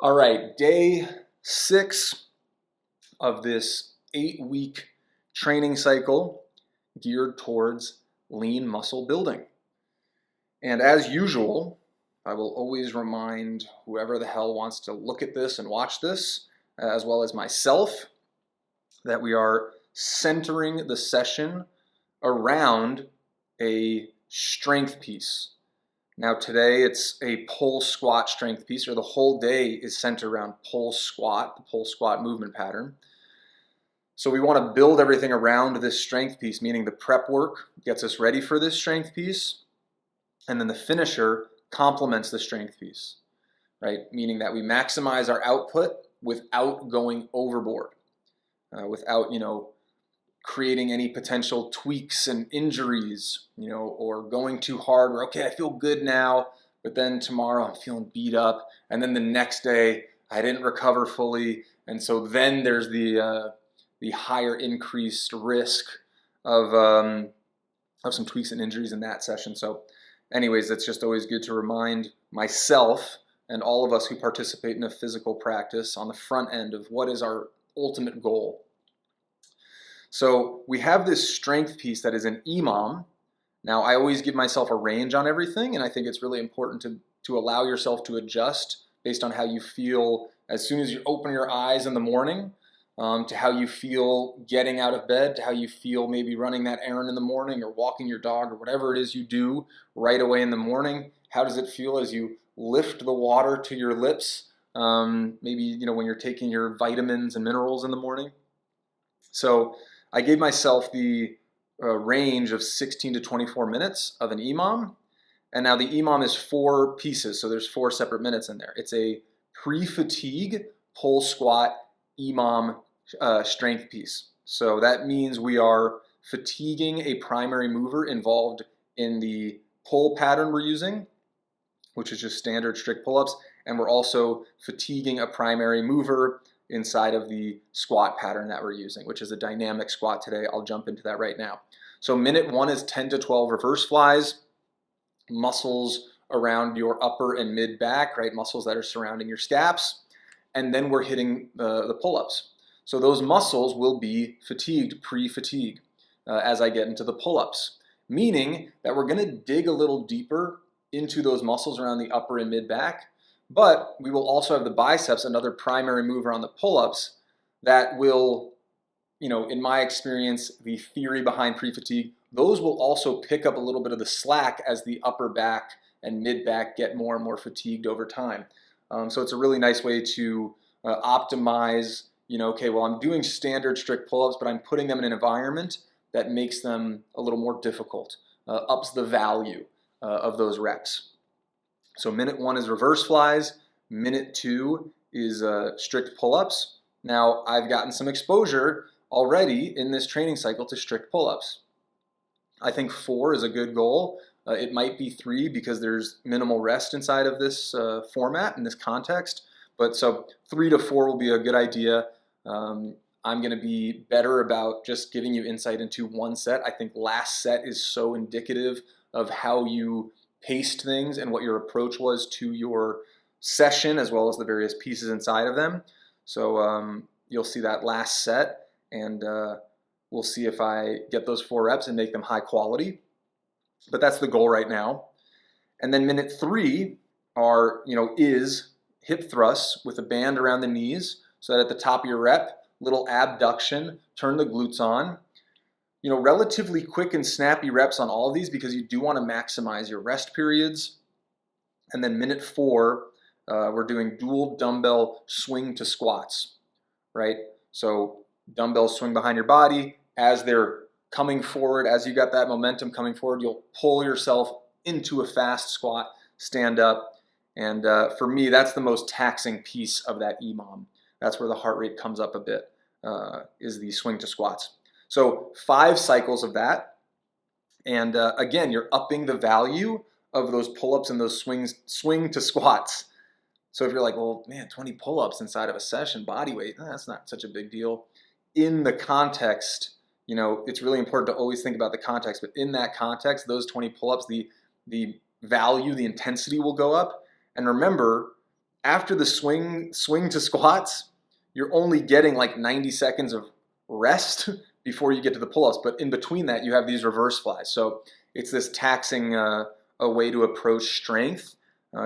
All right, day 6 of this 8-week training cycle geared towards lean muscle building. And as usual, I will always remind whoever the hell wants to look at this and watch this, as well as myself, that we are centering the session around a strength piece. Now today it's a pull squat strength piece, or the whole day is centered around pull squat, the pull squat movement pattern. So we want to build everything around this strength piece, meaning the prep work gets us ready for this strength piece, and then the finisher complements the strength piece, right? Meaning that we maximize our output without going overboard, without, creating any potential tweaks and injuries, or going too hard where, okay, I feel good now, but then tomorrow I'm feeling beat up, and then the next day I didn't recover fully, and so then there's the higher increased risk of some tweaks and injuries in that session. So anyways, it's just always good to remind myself and all of us who participate in a physical practice on the front end of what is our ultimate goal. So we have this strength piece that is an EMOM. Now I always give myself a range on everything, and I think it's really important to allow yourself to adjust based on how you feel as soon as you open your eyes in the morning, to how you feel getting out of bed, to how you feel maybe running that errand in the morning or walking your dog or whatever it is you do right away in the morning. How does it feel as you lift the water to your lips, maybe when you're taking your vitamins and minerals in the morning? So I gave myself the range of 16 to 24 minutes of an EMOM. And now the EMOM is 4 pieces, so there's 4 separate minutes in there. It's a pre-fatigue pull squat EMOM strength piece. So that means we are fatiguing a primary mover involved in the pull pattern we're using, which is just standard strict pull-ups, and we're also fatiguing a primary mover inside of the squat pattern that we're using, which is a dynamic squat today. I'll jump into that right now. So minute 1 is 10 to 12 reverse flies, muscles around your upper and mid back, right? Muscles that are surrounding your scaps. And then we're hitting the pull-ups. So those muscles will be fatigued, pre-fatigue, as I get into the pull-ups, meaning that we're gonna dig a little deeper into those muscles around the upper and mid back. But we will also have the biceps, another primary mover on the pull-ups, that will, in my experience, the theory behind pre-fatigue, those will also pick up a little bit of the slack as the upper back and mid back get more and more fatigued over time. So it's a really nice way to optimize, okay, well, I'm doing standard strict pull-ups, but I'm putting them in an environment that makes them a little more difficult, ups the value of those reps. So minute 1 is reverse flies, minute 2 is strict pull-ups. Now I've gotten some exposure already in this training cycle to strict pull-ups. I think 4 is a good goal. It might be 3 because there's minimal rest inside of this format, in this context. But so 3 to 4 will be a good idea. I'm gonna be better about just giving you insight into one set. I think last set is so indicative of how you paced things and what your approach was to your session, as well as the various pieces inside of them. So you'll see that last set, and we'll see if I get those 4 reps and make them high quality. But that's the goal right now. And then minute 3 is hip thrusts with a band around the knees, so that at the top of your rep, little abduction, turn the glutes on. Relatively quick and snappy reps on all of these because you do want to maximize your rest periods. And then minute 4, we're doing dual dumbbell swing to squats, right? So dumbbells swing behind your body. As they're coming forward, as you got that momentum coming forward, you'll pull yourself into a fast squat, stand up. And for me, that's the most taxing piece of that EMOM. That's where the heart rate comes up a bit, is the swing to squats. So 5 cycles of that, and again, you're upping the value of those pull-ups and those swing to squats. So if you're like, well, man, 20 pull-ups inside of a session, body weight, that's not such a big deal. In the context, it's really important to always think about the context, but in that context, those 20 pull-ups, the value, the intensity will go up. And remember, after the swing to squats, you're only getting like 90 seconds of rest before you get to the pull-ups. But in between that, you have these reverse flies. So it's this taxing a way to approach strength.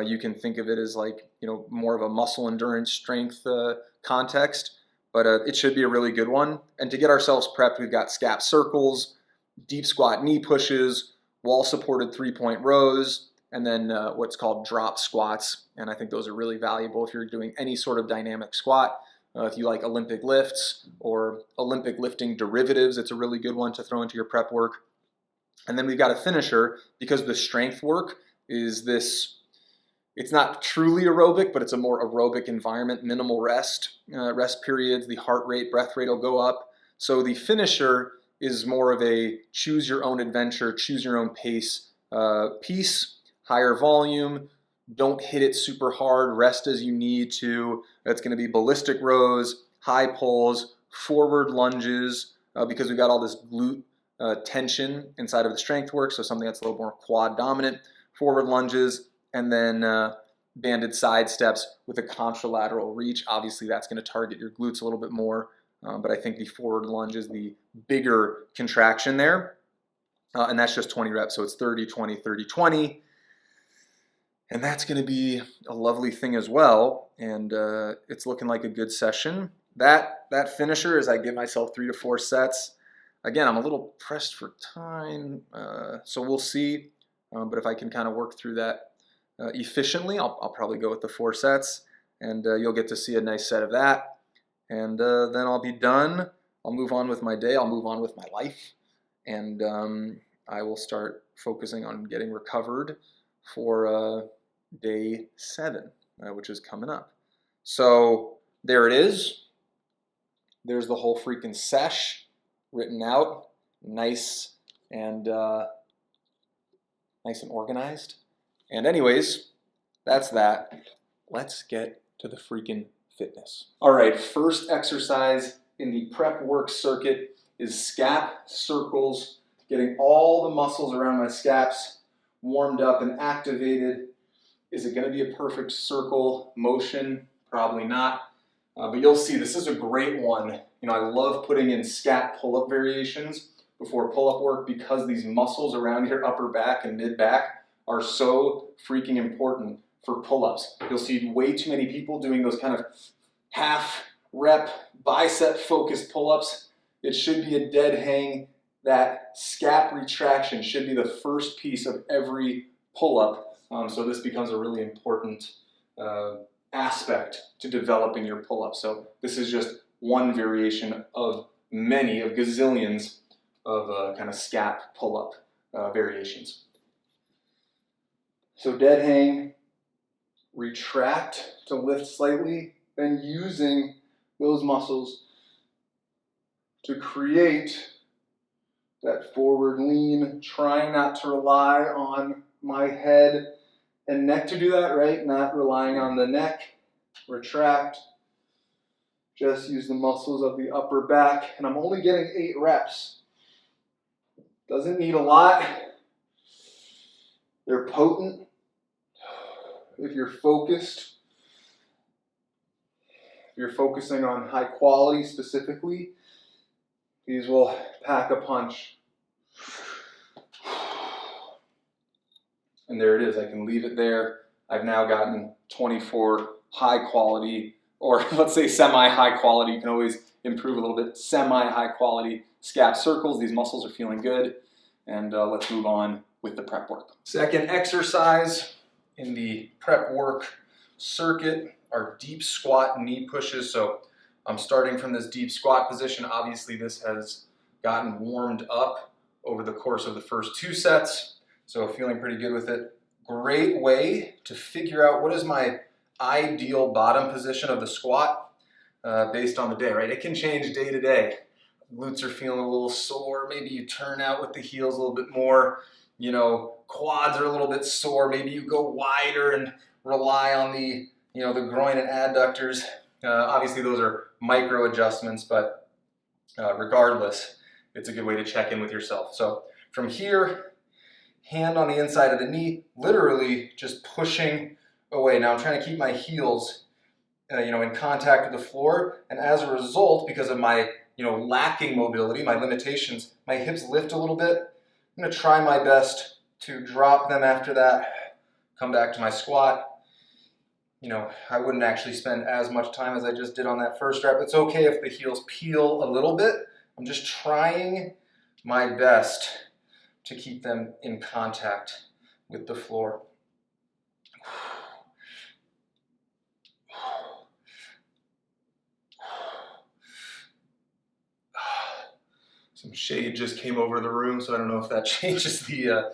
You can think of it as like, more of a muscle endurance strength context, but it should be a really good one. And to get ourselves prepped, we've got scap circles, deep squat knee pushes, wall supported 3-point rows, and then what's called drop squats. And I think those are really valuable if you're doing any sort of dynamic squat. If you like Olympic lifts or Olympic lifting derivatives, it's a really good one to throw into your prep work. And then we've got a finisher, because the strength work is this, it's not truly aerobic, but it's a more aerobic environment, minimal rest periods, the heart rate, breath rate will go up. So the finisher is more of a choose your own adventure, choose your own pace piece, higher volume, don't hit it super hard, rest as you need to. That's going to be ballistic rows, high pulls, forward lunges, because we've got all this glute tension inside of the strength work, so something that's a little more quad dominant, forward lunges, and then banded side steps with a contralateral reach. Obviously that's going to target your glutes a little bit more, but I think the forward lunge is the bigger contraction there, and that's just 20 reps, so it's 30, 20, 30, 20. And that's going to be a lovely thing as well, and it's looking like a good session. That finisher is I give myself 3 to 4 sets. Again, I'm a little pressed for time, so we'll see. But if I can kind of work through that efficiently, I'll probably go with the 4 sets, and you'll get to see a nice set of that. And then I'll be done. I'll move on with my day. I'll move on with my life, and I will start focusing on getting recovered for day 7, which is coming up. So there it is. There's the whole freaking sesh written out, nice and organized. And anyways, that's that. Let's get to the freaking fitness. All right, first exercise in the prep work circuit is scap circles, getting all the muscles around my scaps warmed up and activated. Is it going to be a perfect circle motion? Probably not. But you'll see this is a great one. I love putting in scap pull-up variations before pull-up work because these muscles around your upper back and mid-back are so freaking important for pull-ups. You'll see way too many people doing those kind of half rep bicep focused pull-ups. It should be a dead hang. That scap retraction should be the first piece of every pull-up. So this becomes a really important aspect to developing your pull-up. So this is just one variation of many, of gazillions of kind of scap pull-up variations. So dead hang, retract to lift slightly, then using those muscles to create that forward lean, trying not to rely on my head and neck to do that, right? Not relying on the neck. Retract. Just use the muscles of the upper back. And I'm only getting 8 reps. Doesn't need a lot. They're potent. If you're focused, if you're focusing on high quality specifically, these will pack a punch. And there it is. I can leave it there. I've now gotten 24 high quality, or let's say semi-high quality. You can always improve a little bit. Semi-high quality scap circles. These muscles are feeling good. And let's move on with the prep work. Second exercise in the prep work circuit are deep squat knee pushes. So I'm starting from this deep squat position. Obviously this has gotten warmed up over the course of the first 2 sets. So feeling pretty good with it. Great way to figure out what is my ideal bottom position of the squat based on the day, right? It can change day to day. Glutes are feeling a little sore. Maybe you turn out with the heels a little bit more. Quads are a little bit sore. Maybe you go wider and rely on the, the groin and adductors. Obviously those are micro adjustments, but regardless, it's a good way to check in with yourself. So from here, hand on the inside of the knee, literally just pushing away. Now I'm trying to keep my heels in contact with the floor, and as a result, because of my lacking mobility, my limitations, my hips lift a little bit. I'm going to try my best to drop them after that, come back to my squat. I wouldn't actually spend as much time as I just did on that first rep. It's okay if the heels peel a little bit. I'm just trying my best to keep them in contact with the floor. Some shade just came over the room, so I don't know if that changes the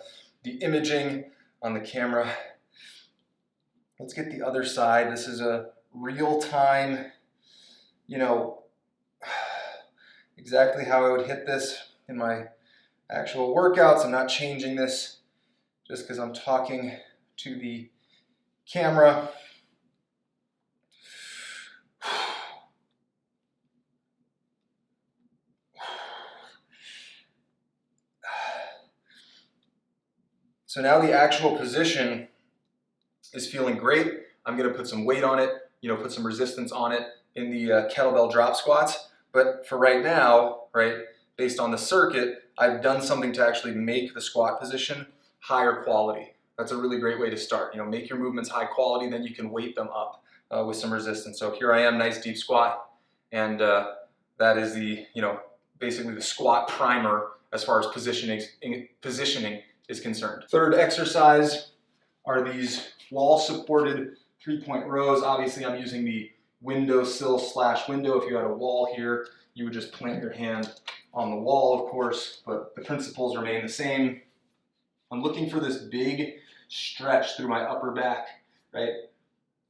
imaging on the camera. Let's get the other side. This is a real-time, exactly how I would hit this in my actual workouts. I'm not changing this just because I'm talking to the camera. So now the actual position is feeling great. I'm going to put some weight on it, put some resistance on it in the kettlebell drop squats. But for right now, based on the circuit, I've done something to actually make the squat position higher quality. That's a really great way to start. Make your movements high quality, then you can weight them up with some resistance. So here I am, nice deep squat, and that is the, basically the squat primer as far as positioning is concerned. Third exercise are these wall-supported three-point rows. Obviously, I'm using the windowsill/window. If you had a wall here, you would just plant your hand on the wall, of course, but the principles remain the same. I'm looking for this big stretch through my upper back, right?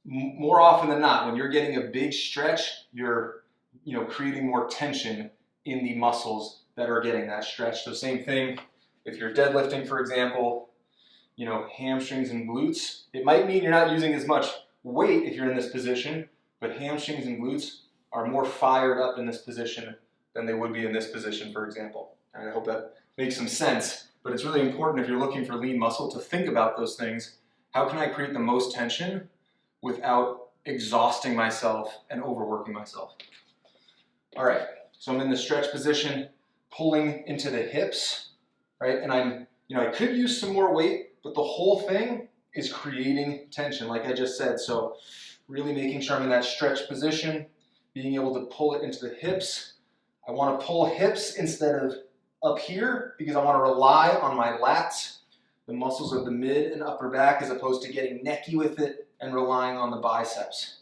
More often than not, when you're getting a big stretch, you're creating more tension in the muscles that are getting that stretch. So same thing, if you're deadlifting, for example, hamstrings and glutes, it might mean you're not using as much weight if you're in this position, but hamstrings and glutes are more fired up in this position than they would be in this position, for example. And I hope that makes some sense, but it's really important if you're looking for lean muscle to think about those things. How can I create the most tension without exhausting myself and overworking myself? All right, so I'm in the stretch position, pulling into the hips, right? And I could use some more weight, but the whole thing is creating tension, like I just said. So really making sure I'm in that stretch position, being able to pull it into the hips. I want to pull hips instead of up here because I want to rely on my lats, the muscles of the mid and upper back, as opposed to getting necky with it and relying on the biceps.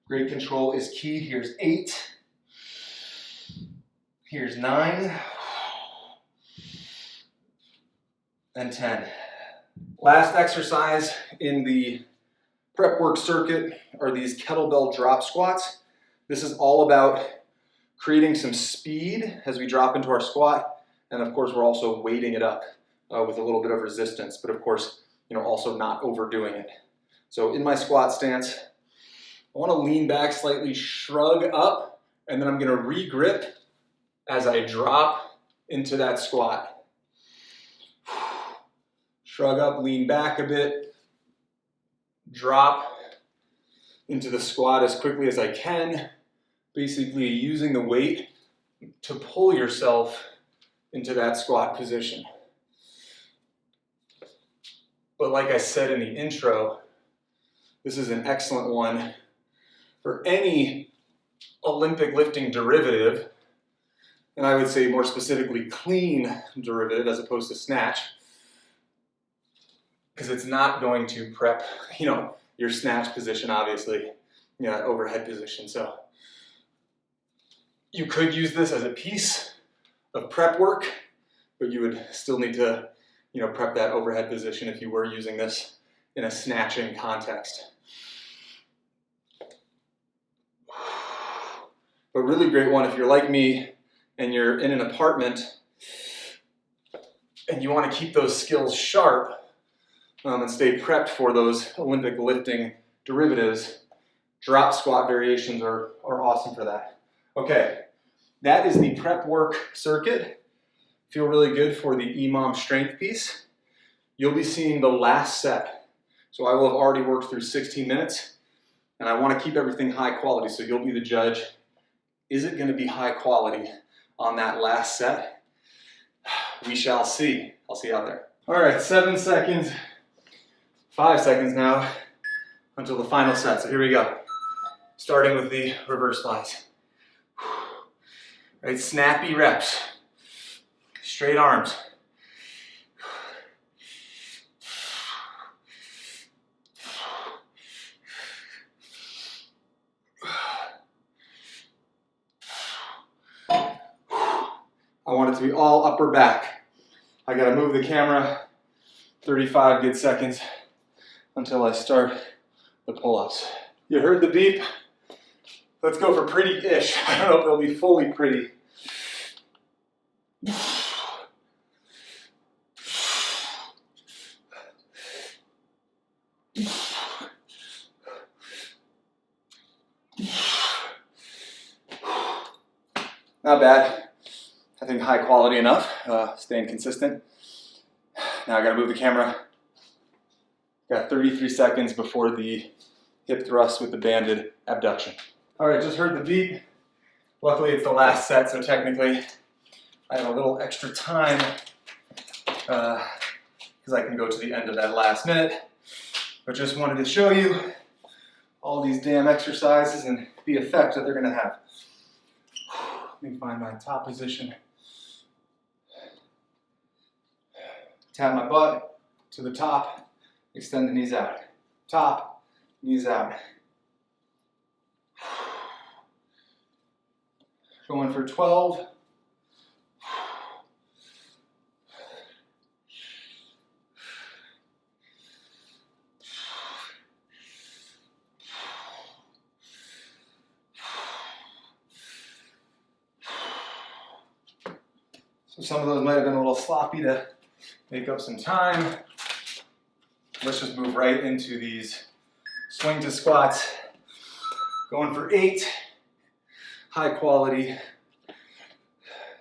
Great control is key. Here's 8. Here's 9. And 10. Last exercise in the prep work circuit are these kettlebell drop squats. This is all about creating some speed as we drop into our squat. And of course, we're also weighting it up with a little bit of resistance, but of course, also not overdoing it. So in my squat stance, I want to lean back slightly, shrug up, and then I'm going to re-grip as I drop into that squat. Shrug up, lean back a bit, drop into the squat as quickly as I can, basically using the weight to pull yourself into that squat position. But like I said in the intro, this is an excellent one for any Olympic lifting derivative, and I would say more specifically clean derivative as opposed to snatch, because it's not going to prep, your snatch position, obviously, that overhead position. So you could use this as a piece of prep work, but you would still need to, prep that overhead position if you were using this in a snatching context. But really great one if you're like me and you're in an apartment and you want to keep those skills sharp and stay prepped for those Olympic lifting derivatives. Drop squat variations are awesome for that. Okay, that is the prep work circuit. Feel really good for the EMOM strength piece. You'll be seeing the last set. So I will have already worked through 16 minutes, and I want to keep everything high quality, so you'll be the judge. Is it going to be high quality on that last set? We shall see. I'll see you out there. All right, 7 seconds, 5 seconds now until the final set. So here we go. Starting with the reverse flies. Right, snappy reps, straight arms. I want it to be all upper back. I gotta move the camera 35 good seconds until I start the pull-ups. You heard the beep? Let's go for pretty-ish. I don't know if they'll be fully pretty. Not bad. I think high quality enough, staying consistent. Now I gotta move the camera. Got 33 seconds before the hip thrust with the banded abduction. All right, just heard the beep. Luckily it's the last set, so technically I have a little extra time because I can go to the end of that last minute. But just wanted to show you all these damn exercises and the effect that they're gonna have. Let me find my top position. Tap my butt to the top, extend the knees out. Top, knees out. Going for 12. So some of those might have been a little sloppy to make up some time. Let's just move right into these swing to squats. Going for 8. High quality,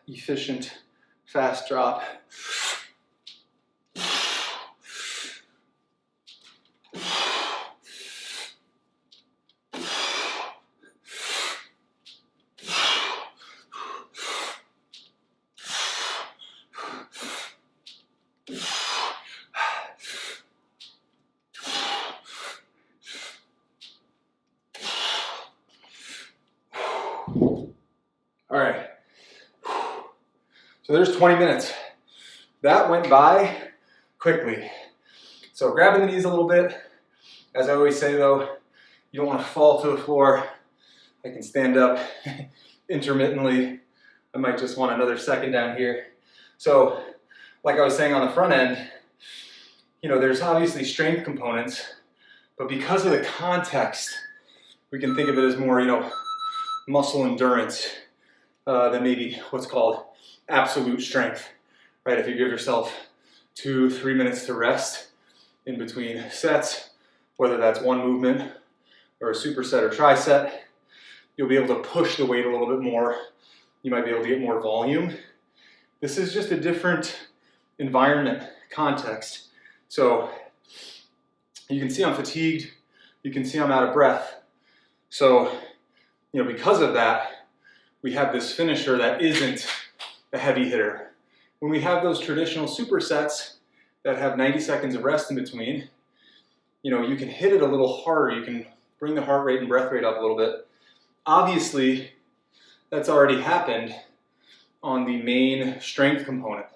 efficient, fast drop. All right, so there's 20 minutes. That went by quickly. So grabbing the knees a little bit. As I always say though, you don't want to fall to the floor. I can stand up intermittently. I might just want another second down here. So like I was saying on the front end, you know, there's obviously strength components, but because of the context, we can think of it as more, you know, muscle endurance than maybe what's called absolute strength, right? If you give yourself 2-3 minutes to rest in between sets, whether that's one movement or a superset or tricep, you'll be able to push the weight a little bit more. You might be able to get more volume. This is just a different environment, context. So you can see I'm fatigued. You can see I'm out of breath. So, you know, because of that, we have this finisher that isn't a heavy hitter. When we have those traditional supersets that have 90 seconds of rest in between, you know, you can hit it a little harder. You can bring the heart rate and breath rate up a little bit. Obviously, that's already happened on the main strength component.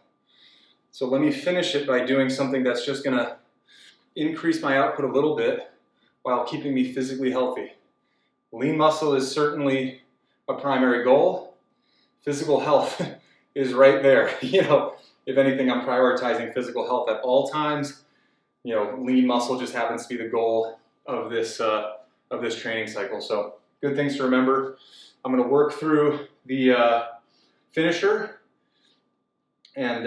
So let me finish it by doing something that's just gonna increase my output a little bit while keeping me physically healthy. Lean muscle is certainly a primary goal. Physical health is right there. You know, if anything, I'm prioritizing physical health at all times. You know, lean muscle just happens to be the goal of this training cycle. So good things to remember. I'm going to work through the finisher, and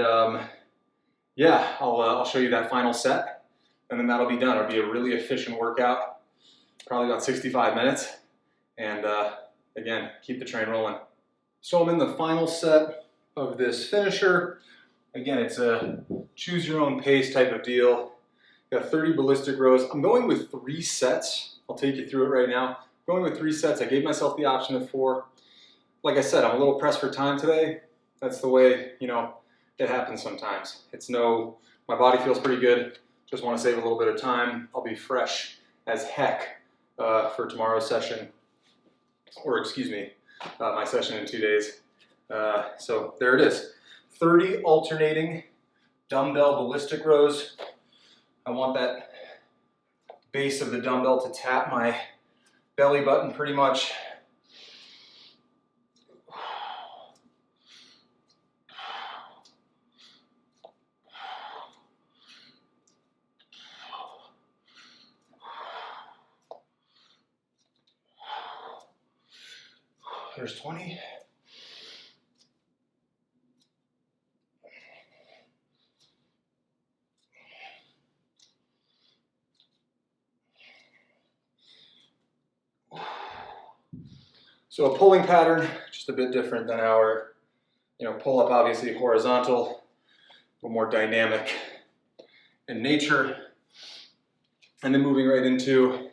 yeah, I'll show you that final set, and then that'll be done. It'll be a really efficient workout, probably about 65 minutes, and again, keep the train rolling. So I'm in the final set of this finisher. Again, it's a choose your own pace type of deal. Got 30 ballistic rows. I'm going with 3 sets. I'll take you through it right now. Going with 3 sets. I gave myself the option of 4. Like I said, I'm a little pressed for time today. That's the way, you know, it happens sometimes. My body feels pretty good. Just want to save a little bit of time. I'll be fresh as heck for tomorrow's session, or excuse me, my session in 2 days. So there it is. 30 alternating dumbbell ballistic rows. I want that base of the dumbbell to tap my belly button pretty much. There's 20. So a pulling pattern, just a bit different than our, pull up, obviously horizontal, a little more dynamic in nature. And then moving right into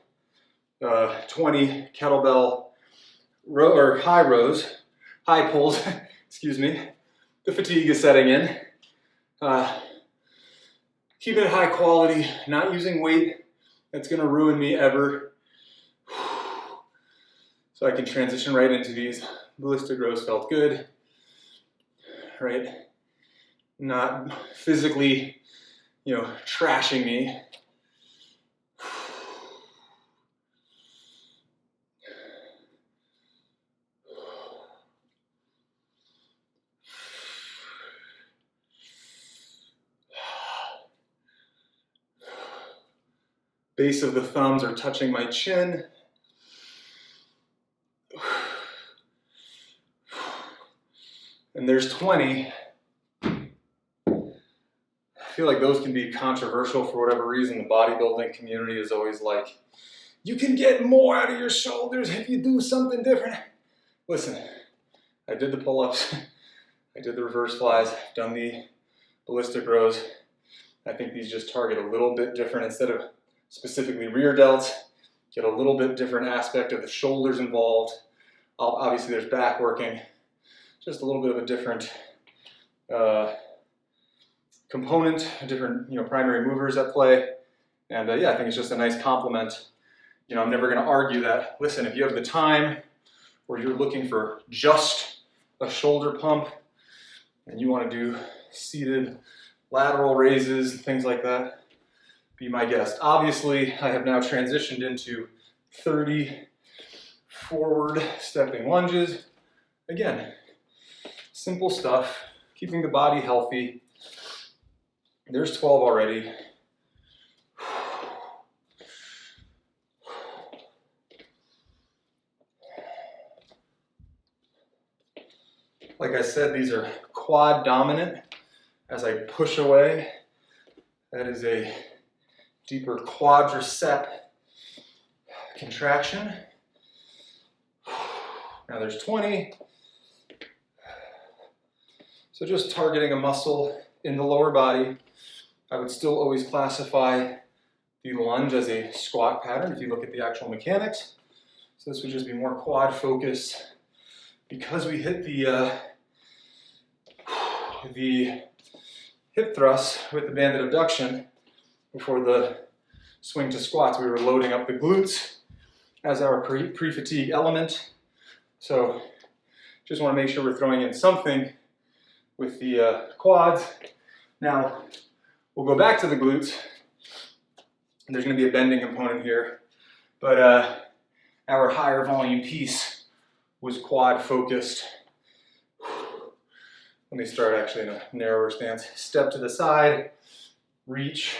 20 kettlebell high pulls, excuse me. The fatigue is setting in. Keeping it high quality, not using weight that's gonna ruin me ever. So I can transition right into these. Ballistic rows felt good, right? Not physically, trashing me. Base of the thumbs are touching my chin. And there's 20. I feel like those can be controversial for whatever reason. The bodybuilding community is always like, you can get more out of your shoulders if you do something different. Listen, I did the pull-ups, I did the reverse flies, I've done the ballistic rows. I think these just target a little bit different. Instead of specifically rear delts, get a little bit different aspect of the shoulders involved. Obviously there's back working. Just a little bit of a different component, different primary movers at play. And yeah, I think it's just a nice complement. I'm never gonna argue that, listen, if you have the time or you're looking for just a shoulder pump and you wanna do seated lateral raises, things like that, be my guest. Obviously, I have now transitioned into 30 forward stepping lunges. Again, simple stuff, keeping the body healthy. There's 12 already. Like I said, these are quad dominant. As I push away, that is a deeper quadricep contraction. Now there's 20. So just targeting a muscle in the lower body. I would still always classify the lunge as a squat pattern if you look at the actual mechanics. So this would just be more quad focused. Because we hit the hip thrust with the banded abduction before the swing to squats, we were loading up the glutes as our pre-fatigue element. So just want to make sure we're throwing in something with the quads. Now we'll go back to the glutes. And there's going to be a bending component here, but our higher volume piece was quad focused. Let me start actually in a narrower stance. Step to the side, reach.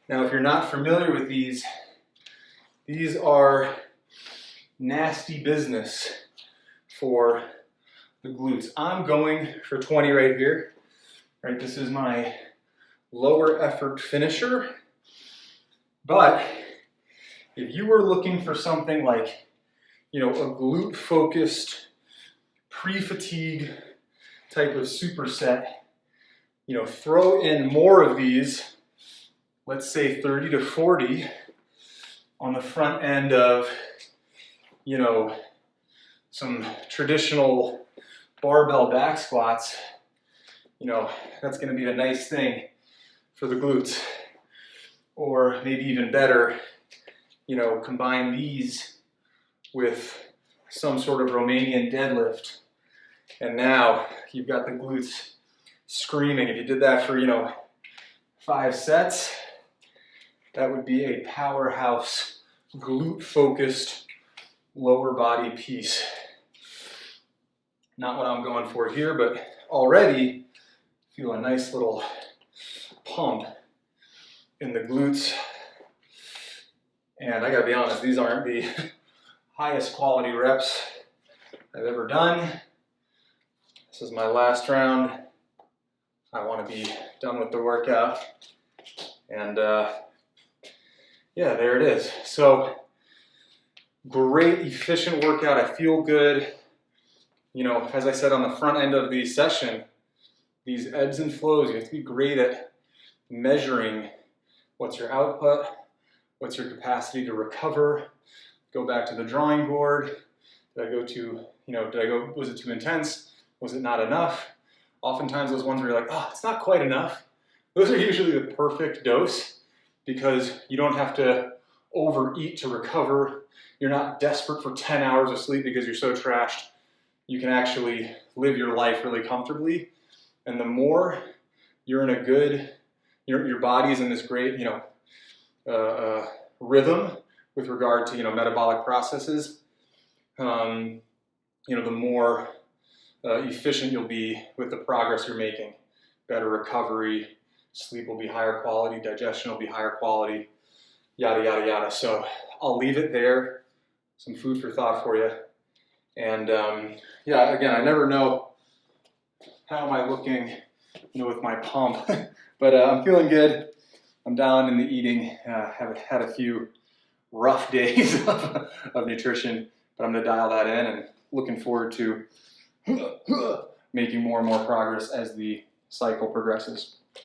Now if you're not familiar with these are nasty business for the glutes. I'm going for 20 right here. Right, this is my lower effort finisher. But if you were looking for something like, a glute focused pre-fatigue type of superset, you know, throw in more of these, let's say 30 to 40 on the front end of, you know, some traditional barbell back squats. You know, that's going to be a nice thing for the glutes. Or maybe even better, you know, combine these with some sort of Romanian deadlift. And now you've got the glutes screaming. If you did that for, you know, 5 sets, that would be a powerhouse, glute-focused lower body piece. Not what I'm going for here, but already feel a nice little pump in the glutes. And I gotta be honest, these aren't the highest quality reps I've ever done. This is my last round. I want to be done with the workout. And yeah, there it is. So great, efficient workout. I feel good. You know, as I said on the front end of the session, these ebbs and flows, you have to be great at measuring what's your output, what's your capacity to recover, go back to the drawing board. Did I go too, you know, was it too intense? Was it not enough? Oftentimes those ones where you're like, oh, it's not quite enough. Those are usually the perfect dose because you don't have to overeat to recover. You're not desperate for 10 hours of sleep because you're so trashed. You can actually live your life really comfortably. And the more you're in a good, your body's in this great, you know, rhythm with regard to, you know, metabolic processes, you know, the more efficient you'll be with the progress you're making. Better recovery, sleep will be higher quality, digestion will be higher quality, yada, yada, yada. So I'll leave it there. Some food for thought for you. And yeah, again, I never know how am I looking, you know, with my pump, but I'm feeling good. I'm down in the eating. Have had a few rough days of nutrition, but I'm gonna dial that in and looking forward to making more and more progress as the cycle progresses.